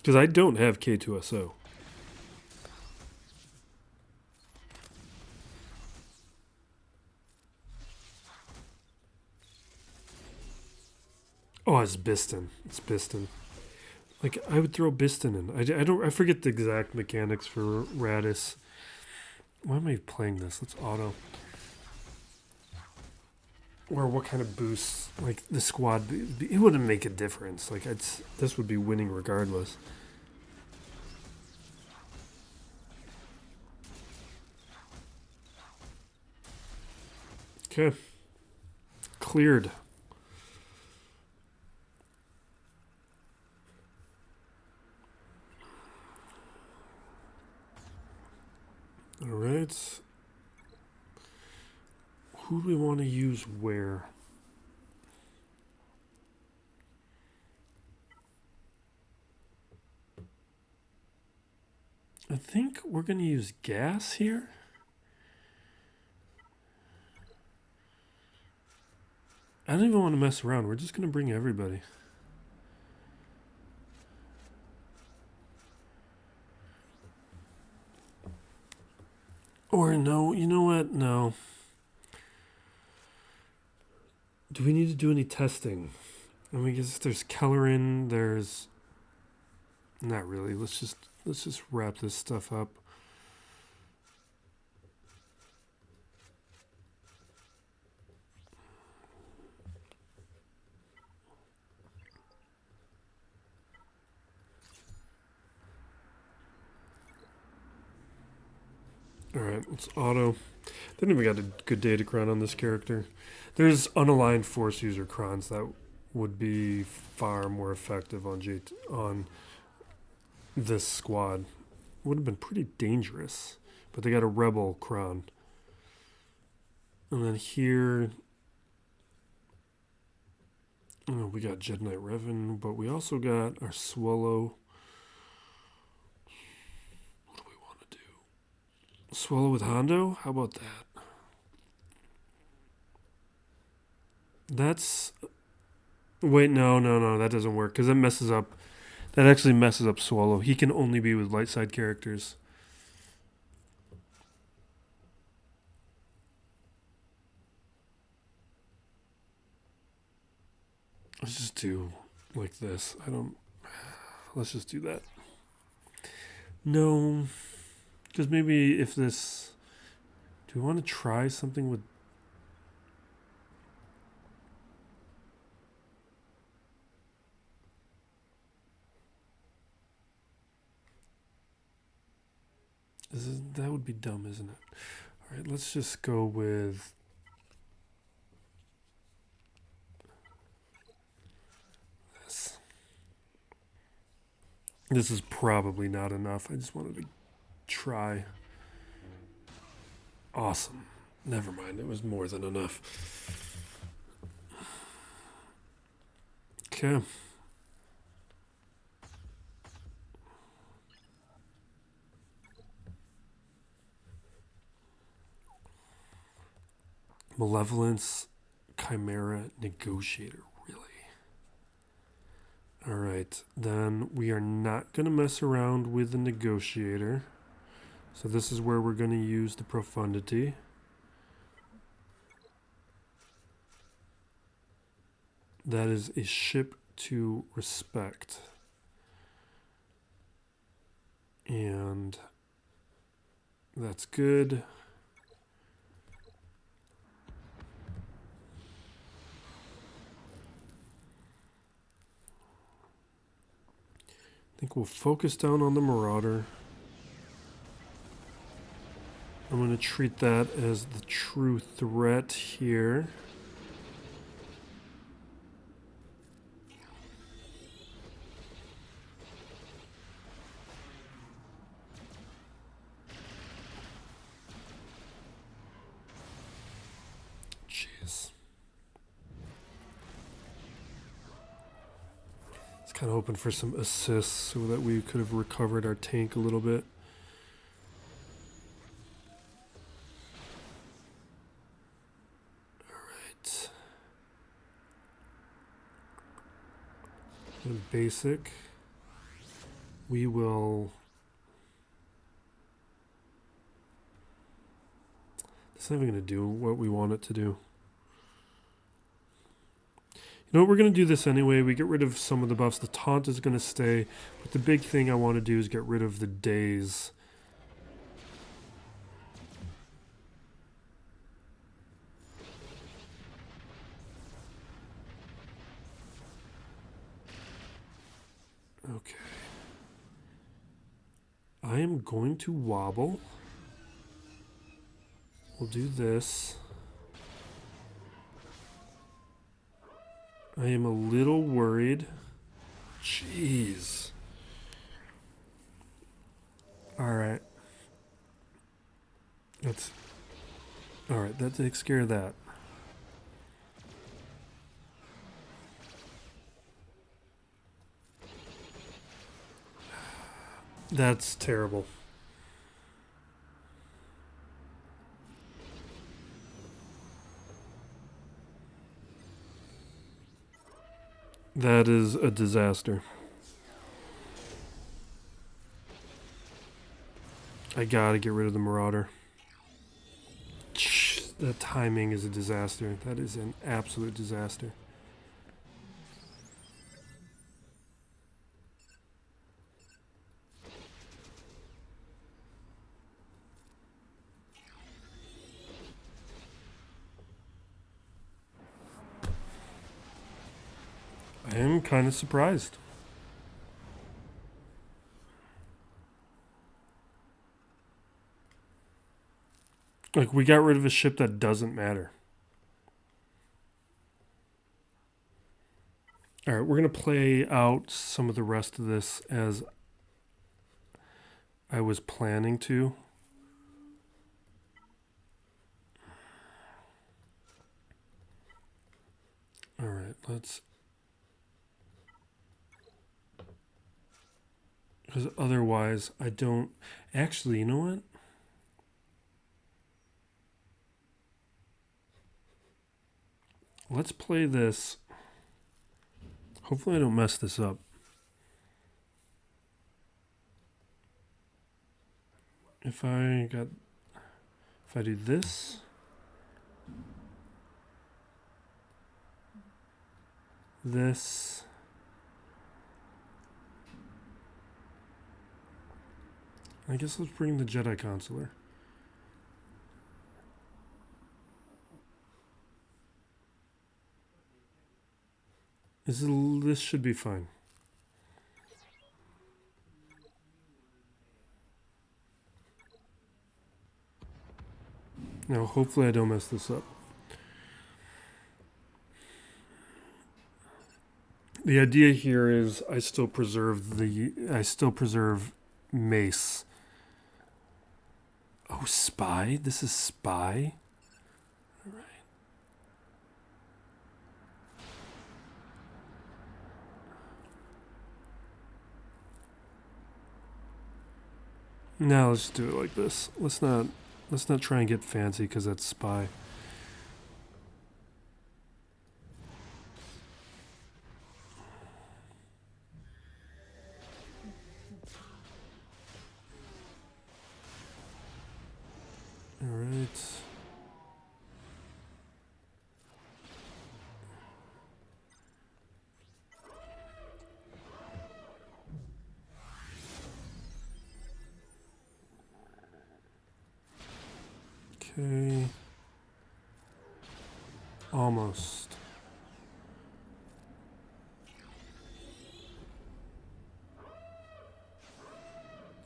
Because I don't have K2SO. Oh, it's Biston. It's Biston. Like, I would throw Biston in. I forget the exact mechanics for Raddus. Why am I playing this? Let's auto. Or what kind of boosts, like, the squad, it wouldn't make a difference. Like, this would be winning regardless. Okay. Cleared. All right. Who do we want to use where? I think we're going to use gas here. I don't even want to mess around. We're just going to bring everybody. Or no, you know what? No. Do we need to do any testing? I mean, I guess there's Kellerin, there's... Not really. Let's just wrap this stuff up. Alright, let's auto. Then we got a good data cron on this character. There's unaligned force user crons that would be far more effective on this squad. Would have been pretty dangerous. But they got a rebel cron. And then here... Oh, we got Jedi Knight Revan, but we also got our Swolo. What do we want to do? Swolo with Hondo? How about that? That's... Wait, no, that doesn't work, because that messes up... That actually messes up Swolo. He can only be with light side characters. Let's just do like this. Let's just do that. No, because maybe if this... Do we want to try something with... That would be dumb, isn't it? All right, let's just go with... This is probably not enough. I just wanted to try. Awesome. Never mind. It was more than enough. Okay. Malevolence, Chimera, Negotiator. Alright, then we are not going to mess around with the Negotiator. So this is where we're going to use the Profundity. That is a ship to respect. And that's good. I think we'll focus down on the Marauder. I'm going to treat that as the true threat here. Jeez. Kind of hoping for some assists so that we could have recovered our tank a little bit. Alright. Basic. we will... It's not even going to do what we want it to do. You know what, we're going to do this anyway. We get rid of some of the buffs. The taunt is going to stay. But the big thing I want to do is get rid of the daze. Okay. I am going to wobble. We'll do this. I am a little worried. Jeez. Alright. Alright, that takes care of that. That's terrible. That is a disaster. I gotta get rid of the Marauder. The timing is a disaster. That is an absolute disaster. I am kind of surprised. Like, we got rid of a ship that doesn't matter. Alright, we're going to play out some of the rest of this as I was planning to. Alright, let's... Because otherwise, I don't... Actually, you know what? Let's play this. Hopefully I don't mess this up. If I do this... This... I guess let's bring the Jedi Consular. This should be fine. Now, hopefully I don't mess this up. The idea here is I still preserve Mace. Oh, Spy? This is Spy? All right. Now let's do it like this. Let's not try and get fancy because that's Spy. All right. Okay. Almost.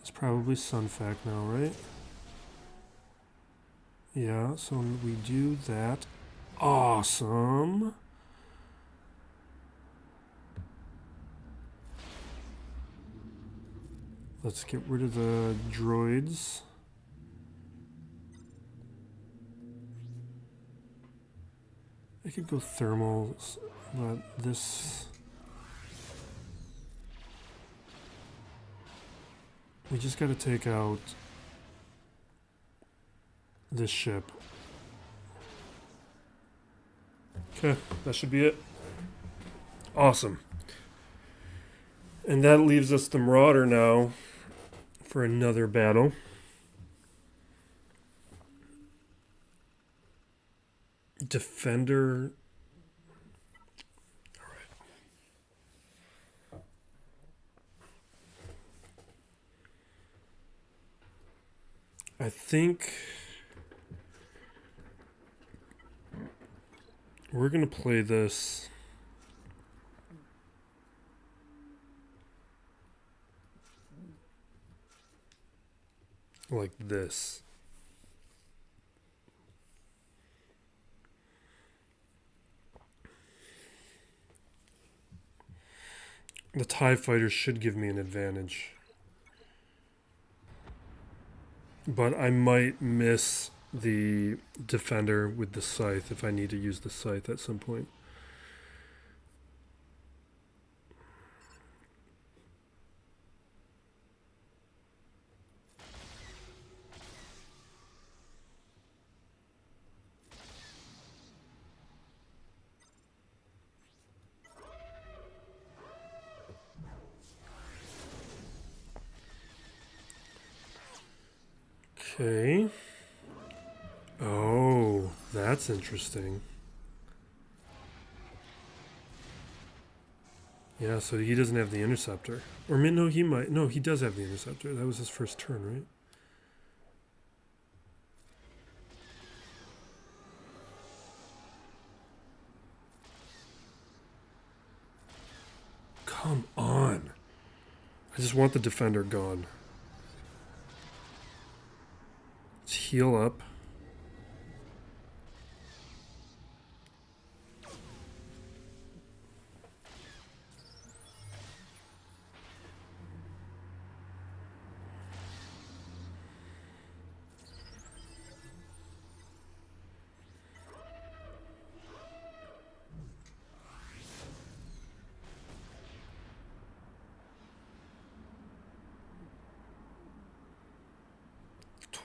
It's probably Sunfac now, right? Yeah, so we do that. Awesome. Let's get rid of the droids. I could go thermals, but this... We just gotta take out this ship. Okay, that should be it. Awesome. And that leaves us the Marauder now for another battle. Defender. I think we're going to play this like this. The TIE Fighter should give me an advantage. But I might miss the Defender with the Scythe if I need to use the Scythe at some point. Okay. Oh, that's interesting. Yeah, so he doesn't have the Interceptor. Or no, he might. No, he does have the Interceptor. That was his first turn, right? Come on. I just want the Defender gone. Let's heal up.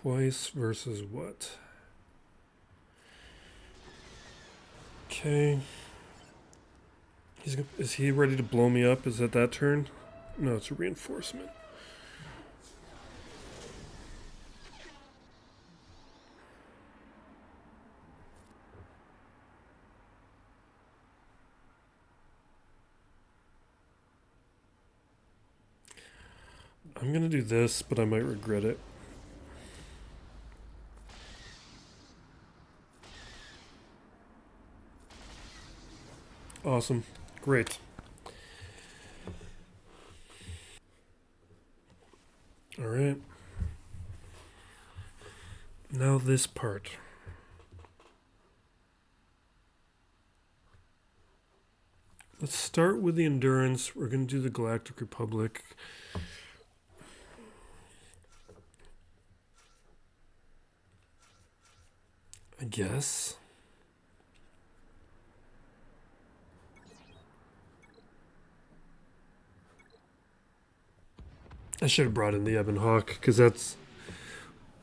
Twice versus what? Okay. Is he ready to blow me up? Is it that turn? No, it's a reinforcement. I'm gonna do this, but I might regret it. Awesome. Great. Alright. Now this part. Let's start with the Endurance. We're going to do the Galactic Republic. I guess. I should have brought in the Ebon Hawk, because that's...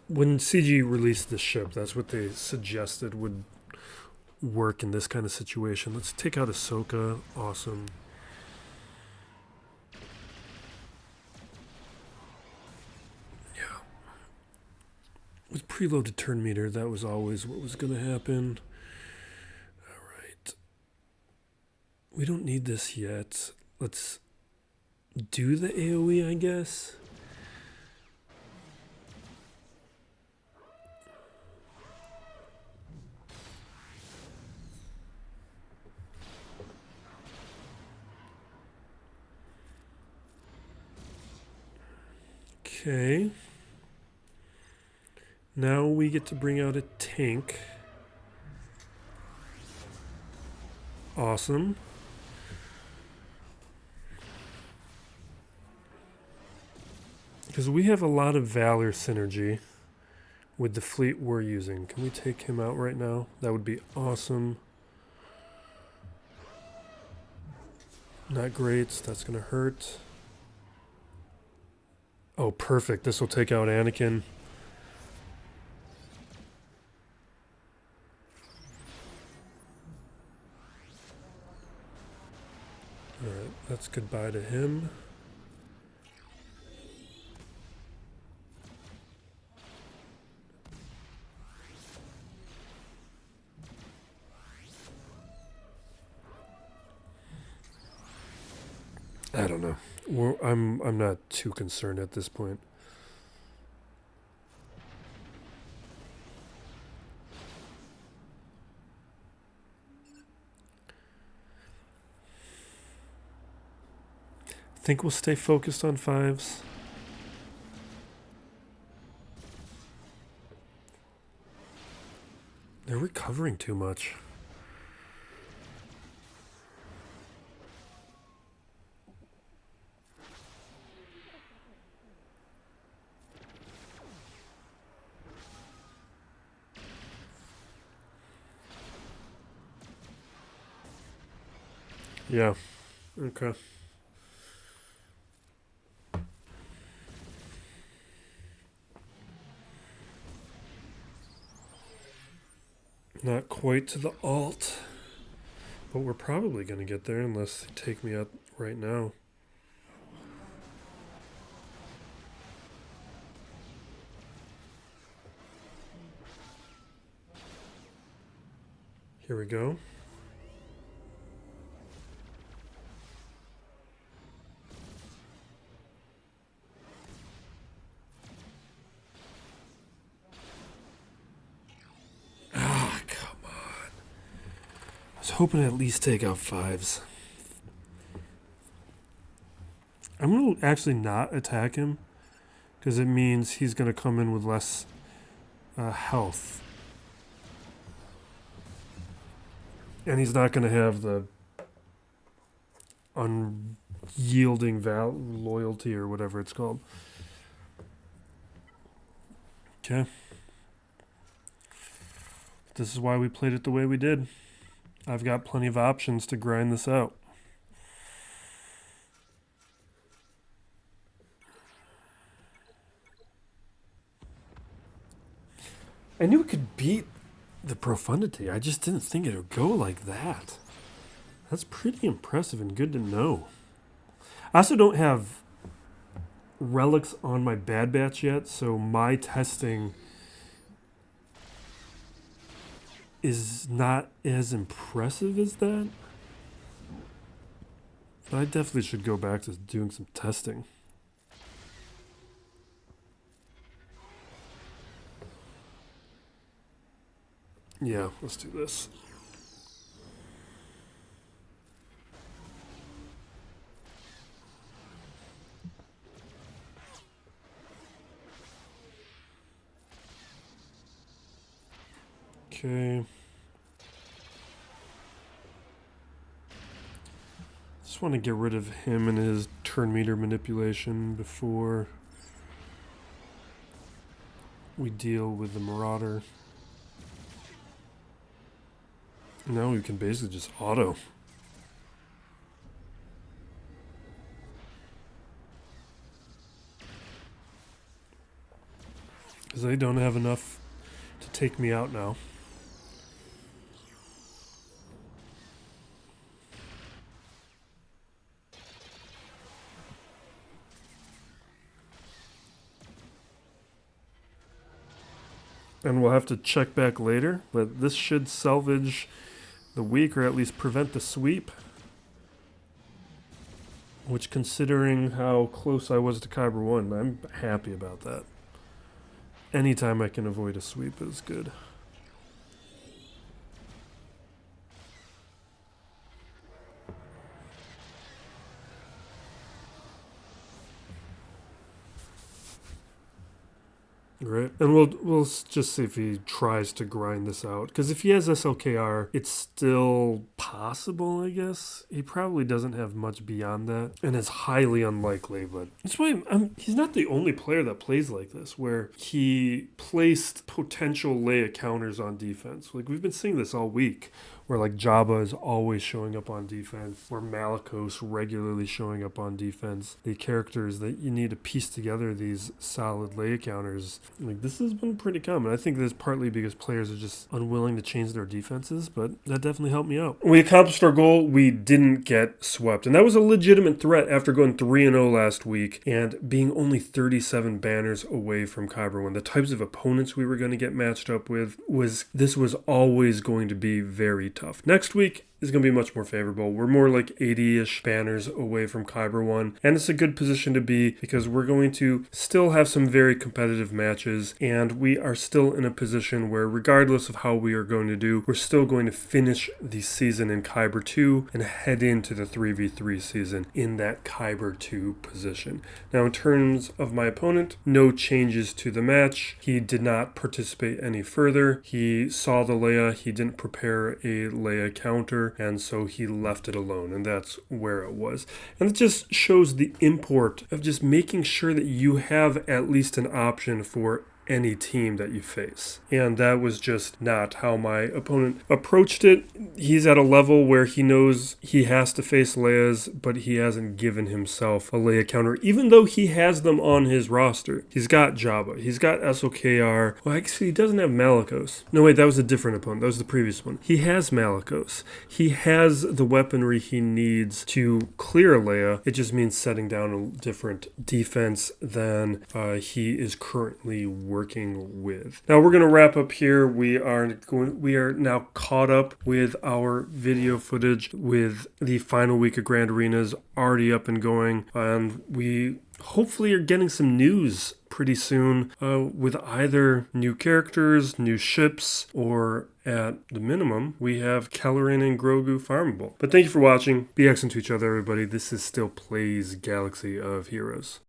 When CG released the ship, that's what they suggested would work in this kind of situation. Let's take out Ahsoka. Awesome. Yeah. With preloaded turn meter, that was always what was going to happen. Alright. We don't need this yet. Let's do the AoE, I guess. Okay. Now we get to bring out a tank. Awesome. Because we have a lot of Valor synergy with the fleet we're using. Can we take him out right now? That would be awesome. Not great. That's going to hurt. Oh, perfect. This will take out Anakin. Alright, that's goodbye to him. I don't know. I'm not too concerned at this point. I think we'll stay focused on 5s. They're recovering too much. Yeah. Okay. Not quite to the alt, but we're probably going to get there unless they take me out right now. Here we go. Hoping to at least take out 5s. I'm going to actually not attack him because it means he's going to come in with less health. And he's not going to have the unyielding loyalty or whatever it's called. Okay. This is why we played it the way we did. I've got plenty of options to grind this out. I knew it could beat the Profundity. I just didn't think it would go like that. That's pretty impressive and good to know. I also don't have relics on my Bad Batch yet, so my testing is not as impressive as that. But I definitely should go back to doing some testing. Yeah, let's do this. Okay. Just want to get rid of him and his turn meter manipulation before we deal with the Marauder. Now we can basically just auto. Because they don't have enough to take me out now. And we'll have to check back later, but this should salvage the week, or at least prevent the sweep. Which, considering how close I was to Kyber 1, I'm happy about that. Anytime I can avoid a sweep is good. Right, and we'll just see if he tries to grind this out. Because if he has SLKR, it's still possible, I guess. He probably doesn't have much beyond that, and it's highly unlikely. But that's why he's not the only player that plays like this, where he placed potential Leia counters on defense. Like, we've been seeing this all week, where like Jabba is always showing up on defense, or Malicos regularly showing up on defense. The characters that you need to piece together these solid Leia counters. Like, this has been pretty common. I think that's partly because players are just unwilling to change their defenses, but that definitely helped me out. We accomplished our goal. We didn't get swept, and that was a legitimate threat after going 3-0 last week and being only 37 banners away from Kyber 1. The types of opponents we were going to get matched up with this was always going to be very tough. Next week is going to be much more favorable. We're more like 80-ish banners away from Kyber 1, and it's a good position to be because we're going to still have some very competitive matches, and we are still in a position where regardless of how we are going to do, we're still going to finish the season in Kyber 2 and head into the 3v3 season in that Kyber 2 position. Now, in terms of my opponent, no changes to the match. He did not participate any further. He saw the Leia. He didn't prepare a Leia counter, and so he left it alone, and that's where it was. And it just shows the import of just making sure that you have at least an option for any team that you face. And that was just not how my opponent approached it. He's at a level where he knows he has to face Leia's, but he hasn't given himself a Leia counter, even though he has them on his roster. He's got Jabba. He's got SWGOH. Well, actually, he doesn't have Malicos. No, wait, that was a different opponent. That was the previous one. He has Malicos. He has the weaponry he needs to clear Leia. It just means setting down a different defense than he is currently working with. Now we're going to wrap up here. We are now caught up with our video footage with the final week of Grand Arenas already up and going, and we hopefully are getting some news pretty soon with either new characters, new ships, or at the minimum, we have Kelleran and Grogu farmable. But thank you for watching. Be excellent to each other, everybody. This is still Plays Galaxy of Heroes.